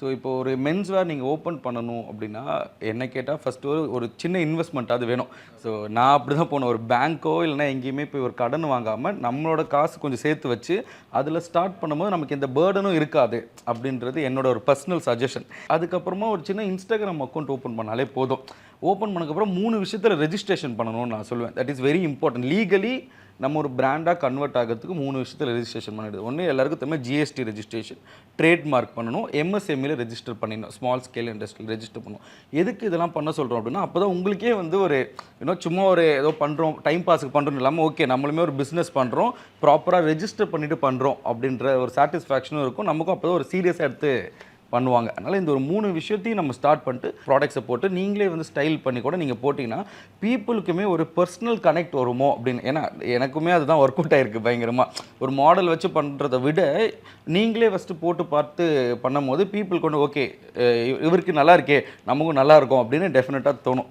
So இப்போ ஒரு men's வேர் நீங்கள் ஓப்பன் பண்ணணும் அப்படின்னா என்ன கேட்டால் ஃபஸ்ட்டு ஒரு சின்ன இன்வெஸ்ட்மெண்ட் அது வேணும். ஸோ நான் அப்படி தான் போனேன். ஒரு பேங்க்கோ இல்லைனா எங்கேயுமே போய் ஒரு கடன் வாங்காமல் நம்மளோட காசு கொஞ்சம் சேர்த்து வச்சு அதில் ஸ்டார்ட் பண்ணும்போது நமக்கு எந்த பேர்டனும் இருக்காது அப்படின்றது என்னோட ஒரு பர்சனல் சஜஷன். அதுக்கப்புறமா ஒரு சின்ன இன்ஸ்டாகிராம் அக்கௌண்ட் ஓப்பன் பண்ணாலே போதும். ஓப்பன் பண்ணக்கப்புறம் 3 விஷயத்தில் ரெஜிஸ்ட்ரேஷன் பண்ணணும்னு நான் சொல்லுவேன். That is very important. Legally நம்ம ஒரு பிராண்டாக கன்வெர்ட் ஆகிறதுக்கு 3 விஷயத்தில் ரெஜிஸ்ட்ரேஷன் பண்ணிடுது. ஒன்று எல்லாருக்கும் தெரியுமா ஜிஎஸ்டி ரெஜிஸ்ட்ரேஷன், ட்ரேட்மார்க் பண்ணணும், எம்எஸ்எம்இல ரெஜிஸ்டர் பண்ணிடணும், ஸ்மால் ஸ்கேல் இண்டஸ்ட்ரியில் ரெஜிஸ்டர் பண்ணணும். எதுக்கு இதெல்லாம் பண்ண சொல்கிறோம் அப்படின்னா அப்போ தான் உங்களுக்கே வந்து ஒரு சும்மா ஒரு ஏதோ பண்ணுறோம் டைம் பாஸுக்கு பண்ணுறோம் இல்லாமல் ஓகே நம்மளுமே ஒரு பிஸ்னஸ் பண்ணுறோம், ப்ராப்பராக ரெஜிஸ்டர் பண்ணிவிட்டு பண்ணுறோம் அப்படின்ற ஒரு சாட்டிஸ்ஃபேக்ஷனும் இருக்கும். நமக்கும் அப்போ தான் ஒரு சீரியஸாக எடுத்து பண்ணுவாங்க. அதனால் இந்த ஒரு 3 விஷயத்தையும் நம்ம ஸ்டார்ட் பண்ணிட்டு ப்ராடக்ட்ஸை போட்டு நீங்களே வந்து ஸ்டைல் பண்ணி கூட நீங்கள் போட்டிங்கன்னா பீப்புளுக்குமே ஒரு பர்சனல் கனெக்ட் வருமோ அப்படின்னு. ஏன்னா எனக்குமே அதுதான் ஒர்க் அவுட் ஆகிருக்கு பயங்கரமாக. ஒரு மாடல் வச்சு பண்ணுறதை விட நீங்களே ஃபஸ்ட்டு போட்டு பார்த்து பண்ணும் போது பீப்புளுக்கு ஒன்று ஓகே இவருக்கு நல்லா இருக்கே நமக்கும் நல்லா இருக்கும் அப்படின்னு டெஃபினட்டாக தோணும்.